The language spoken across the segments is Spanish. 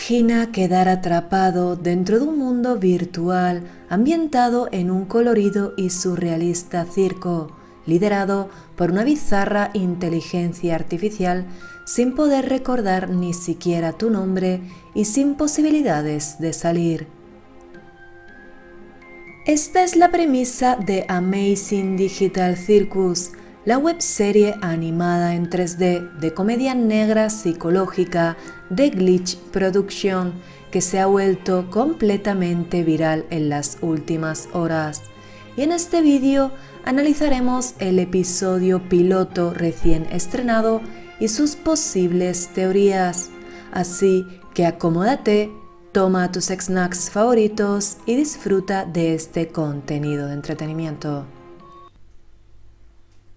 Imagina quedar atrapado dentro de un mundo virtual ambientado en un colorido y surrealista circo, liderado por una bizarra inteligencia artificial sin poder recordar ni siquiera tu nombre y sin posibilidades de salir. Esta es la premisa de Amazing Digital Circus, la webserie animada en 3D de comedia negra psicológica de Glitch Production, que se ha vuelto completamente viral en las últimas horas. Y en este vídeo analizaremos el episodio piloto recién estrenado y sus posibles teorías. Así que acomódate, toma tus snacks favoritos y disfruta de este contenido de entretenimiento.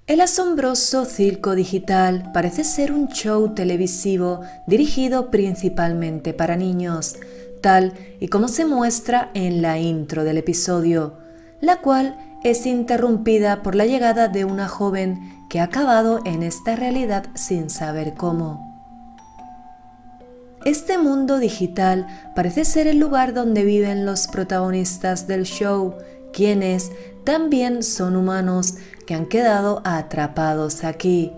El asombroso circo digital parece ser un show televisivo dirigido principalmente para niños, tal y como se muestra en la intro del episodio, la cual es interrumpida por la llegada de una joven que ha acabado en esta realidad sin saber cómo. Este mundo digital parece ser el lugar donde viven los protagonistas del show, quienes también son humanos que han quedado atrapados aquí.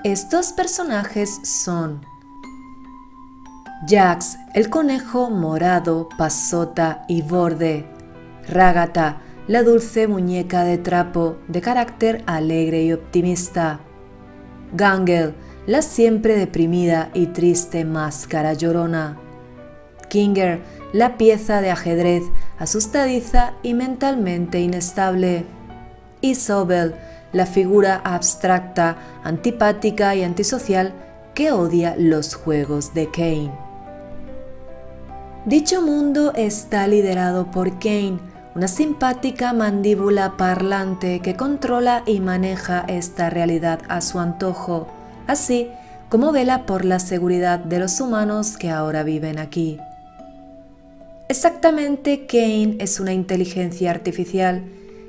Estos personajes son Jax, el conejo morado, pasota y borde; Ragatha, la dulce muñeca de trapo de carácter alegre y optimista; Gangle, la siempre deprimida y triste máscara llorona; Kinger, la pieza de ajedrez asustadiza y mentalmente inestable; y Sobel, la figura abstracta, antipática y antisocial que odia los juegos de Kane. Dicho mundo está liderado por Kane, una simpática mandíbula parlante que controla y maneja esta realidad a su antojo, así como vela por la seguridad de los humanos que ahora viven aquí. Exactamente, Kane es una inteligencia artificial.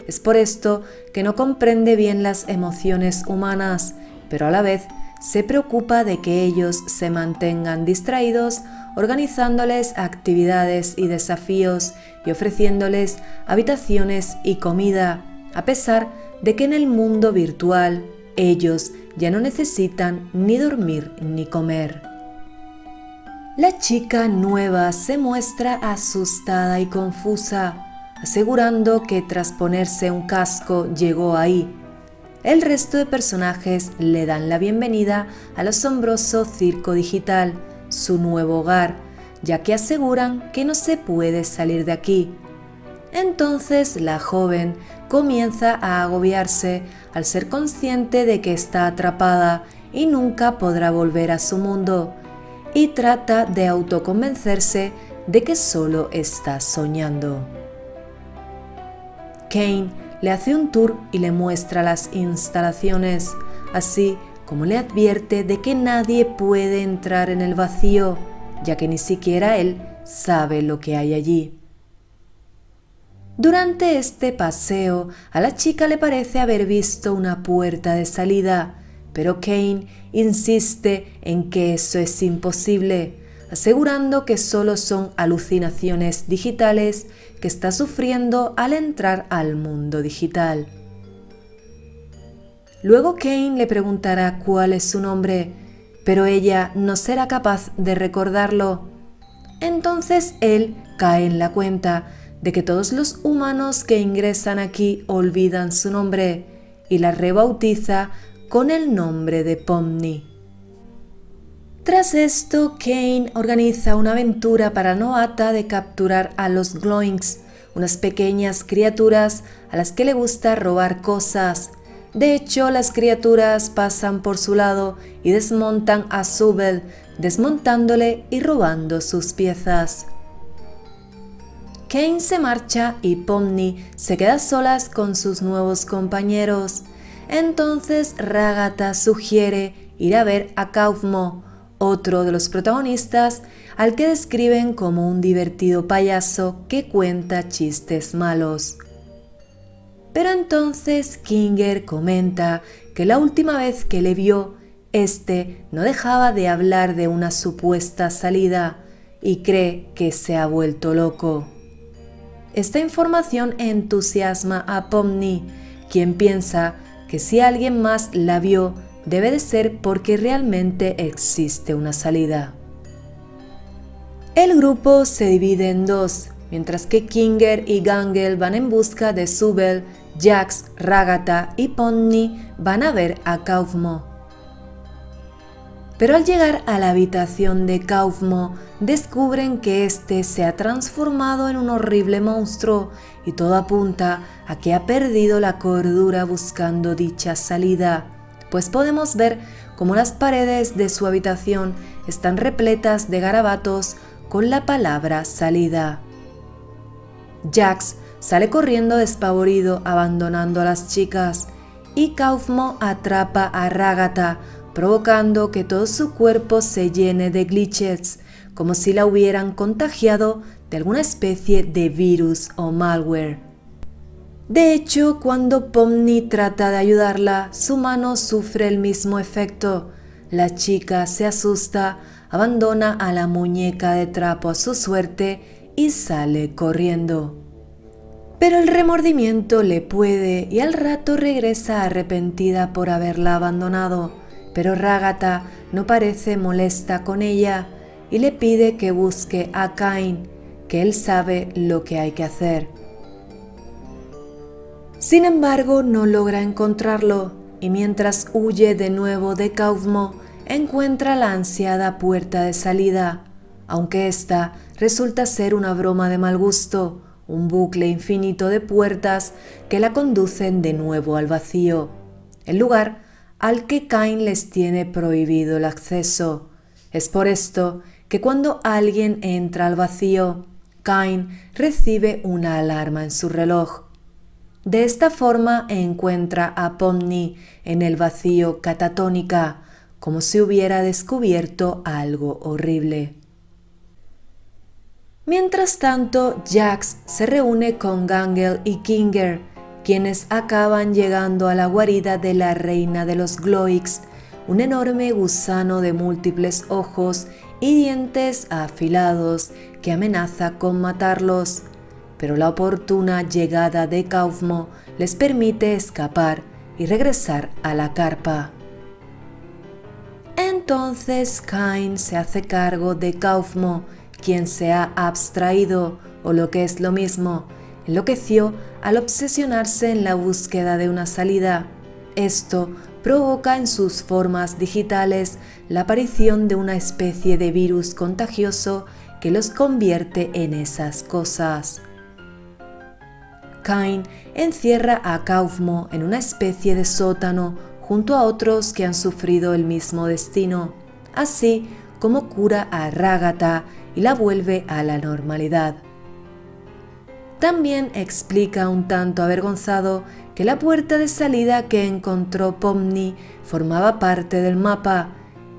Es por esto que no comprende bien las emociones humanas, pero a la vez se preocupa de que ellos se mantengan distraídos, organizándoles actividades y desafíos y ofreciéndoles habitaciones y comida, a pesar de que en el mundo virtual ellos ya no necesitan ni dormir ni comer. La chica nueva se muestra asustada y confusa, asegurando que tras ponerse un casco llegó ahí. El resto de personajes le dan la bienvenida al asombroso circo digital, su nuevo hogar, ya que aseguran que no se puede salir de aquí. Entonces la joven comienza a agobiarse al ser consciente de que está atrapada y nunca podrá volver a su mundo, y trata de autoconvencerse de que solo está soñando. Kane le hace un tour y le muestra las instalaciones, así como le advierte de que nadie puede entrar en el vacío, ya que ni siquiera él sabe lo que hay allí. Durante este paseo, a la chica le parece haber visto una puerta de salida, pero Kane insiste en que eso es imposible, asegurando que solo son alucinaciones digitales que está sufriendo al entrar al mundo digital. Luego Kane le preguntará cuál es su nombre, pero ella no será capaz de recordarlo. Entonces él cae en la cuenta de que todos los humanos que ingresan aquí olvidan su nombre y la rebautiza con el nombre de Pomni. Tras esto, Kane organiza una aventura para Noata de capturar a los Gloinks, unas pequeñas criaturas a las que le gusta robar cosas. De hecho, las criaturas pasan por su lado y desmontan a Sobel, desmontándole y robando sus piezas. Kane se marcha y Pomni se queda solas con sus nuevos compañeros. Entonces Ragatha sugiere ir a ver a Kaufmo, otro de los protagonistas, al que describen como un divertido payaso que cuenta chistes malos. Pero entonces Kinger comenta que la última vez que le vio, Este no dejaba de hablar de una supuesta salida y cree que se ha vuelto loco. Esta información entusiasma a Pomni, quien piensa que si alguien más la vio, debe de ser porque realmente existe una salida. El grupo se divide en dos, mientras que Kinger y Gangle van en busca de Zubel, Jax, Ragatha y Pomni van a ver a Kaufmo. Pero al llegar a la habitación de Kaufmo, descubren que este se ha transformado en un horrible monstruo y todo apunta a que ha perdido la cordura buscando dicha salida, pues podemos ver cómo las paredes de su habitación están repletas de garabatos con la palabra salida. Jax sale corriendo despavorido abandonando a las chicas y Kaufmo atrapa a Ragatha, provocando que todo su cuerpo se llene de glitches, como si la hubieran contagiado de alguna especie de virus o malware. De hecho, cuando Pomni trata de ayudarla, su mano sufre el mismo efecto. La chica se asusta, abandona a la muñeca de trapo a su suerte y sale corriendo. Pero el remordimiento le puede y al rato regresa arrepentida por haberla abandonado. Pero Ragatha no parece molesta con ella y le pide que busque a Kain, que él sabe lo que hay que hacer. Sin embargo, no logra encontrarlo y mientras huye de nuevo de Kaufmo, encuentra la ansiada puerta de salida, aunque esta resulta ser una broma de mal gusto, un bucle infinito de puertas que la conducen de nuevo al vacío, el lugar al que Kain les tiene prohibido el acceso. Es por esto que cuando alguien entra al vacío, Kain recibe una alarma en su reloj. De esta forma encuentra a Pomni en el vacío catatónica, como si hubiera descubierto algo horrible. Mientras tanto, Jax se reúne con Gangle y Kinger, quienes acaban llegando a la guarida de la reina de los Gloiks, un enorme gusano de múltiples ojos y dientes afilados que amenaza con matarlos, pero la oportuna llegada de Kaufmo les permite escapar y regresar a la carpa. Entonces Kain se hace cargo de Kaufmo, quien se ha abstraído, o lo que es lo mismo, enloqueció al obsesionarse en la búsqueda de una salida. Esto provoca en sus formas digitales la aparición de una especie de virus contagioso que los convierte en esas cosas. Kain encierra a Kaufmo en una especie de sótano junto a otros que han sufrido el mismo destino, así como cura a Ragatha y la vuelve a la normalidad. También explica un tanto avergonzado que la puerta de salida que encontró Pomni formaba parte del mapa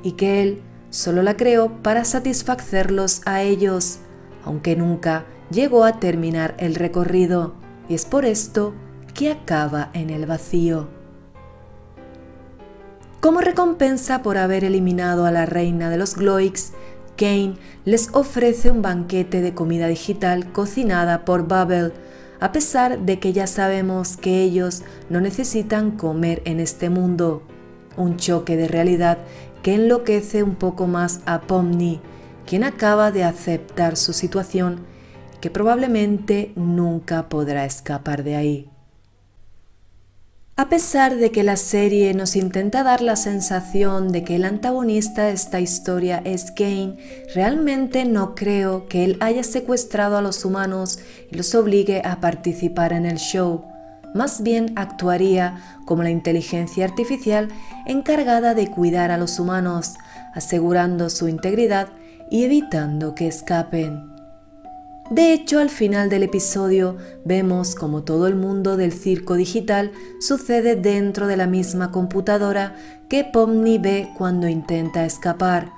y que él solo la creó para satisfacerlos a ellos, aunque nunca llegó a terminar el recorrido, y es por esto que acaba en el vacío. Como recompensa por haber eliminado a la reina de los Gloiks, Kain les ofrece un banquete de comida digital cocinada por Bubble, a pesar de que ya sabemos que ellos no necesitan comer en este mundo. Un choque de realidad que enloquece un poco más a Pomni, quien acaba de aceptar su situación y que probablemente nunca podrá escapar de ahí. A pesar de que la serie nos intenta dar la sensación de que el antagonista de esta historia es Kain, realmente no creo que él haya secuestrado a los humanos y los obligue a participar en el show. Más bien actuaría como la inteligencia artificial encargada de cuidar a los humanos, asegurando su integridad y evitando que escapen. De hecho, al final del episodio vemos como todo el mundo del circo digital sucede dentro de la misma computadora que Pomni ve cuando intenta escapar,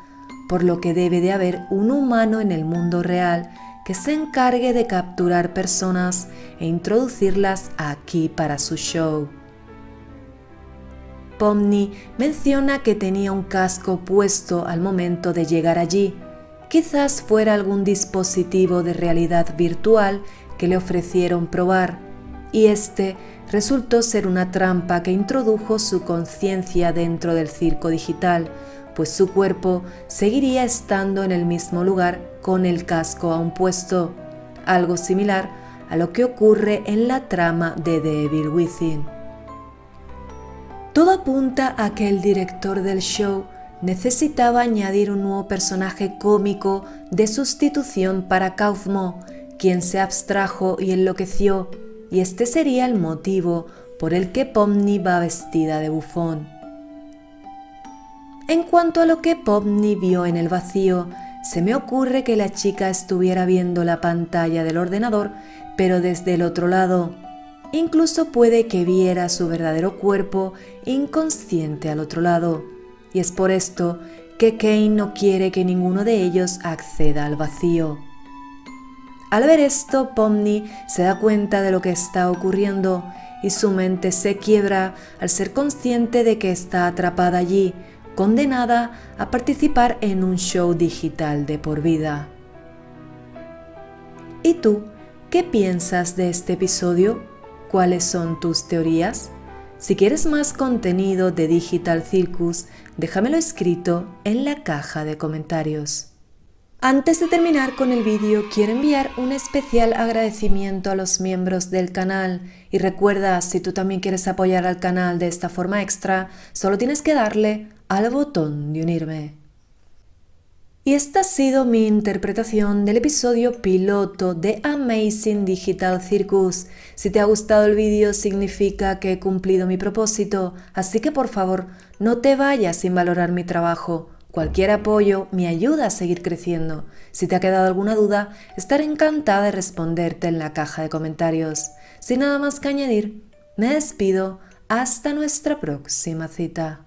por lo que debe de haber un humano en el mundo real que se encargue de capturar personas e introducirlas aquí para su show. Pomni menciona que tenía un casco puesto al momento de llegar allí. Quizás fuera algún dispositivo de realidad virtual que le ofrecieron probar, y este resultó ser una trampa que introdujo su conciencia dentro del circo digital, pues su cuerpo seguiría estando en el mismo lugar con el casco aún puesto, algo similar a lo que ocurre en la trama de The Evil Within. Todo apunta a que el director del show necesitaba añadir un nuevo personaje cómico de sustitución para Kaufmo, quien se abstrajo y enloqueció, y este sería el motivo por el que Pomni va vestida de bufón. En cuanto a lo que Pomni vio en el vacío, se me ocurre que la chica estuviera viendo la pantalla del ordenador, pero desde el otro lado. Incluso puede que viera su verdadero cuerpo inconsciente al otro lado, y es por esto que Kane no quiere que ninguno de ellos acceda al vacío. Al ver esto, Pomni se da cuenta de lo que está ocurriendo y su mente se quiebra al ser consciente de que está atrapada allí, condenada a participar en un show digital de por vida. ¿Y tú, qué piensas de este episodio? ¿Cuáles son tus teorías? Si quieres más contenido de Digital Circus, déjamelo escrito en la caja de comentarios. Antes de terminar con el vídeo, quiero enviar un especial agradecimiento a los miembros del canal. Y recuerda, si tú también quieres apoyar al canal de esta forma extra, solo tienes que darle al botón de unirme. Y esta ha sido mi interpretación del episodio piloto de Amazing Digital Circus. Si te ha gustado el vídeo, significa que he cumplido mi propósito, así que por favor, no te vayas sin valorar mi trabajo. Cualquier apoyo me ayuda a seguir creciendo. Si te ha quedado alguna duda, estaré encantada de responderte en la caja de comentarios. Sin nada más que añadir, me despido hasta nuestra próxima cita.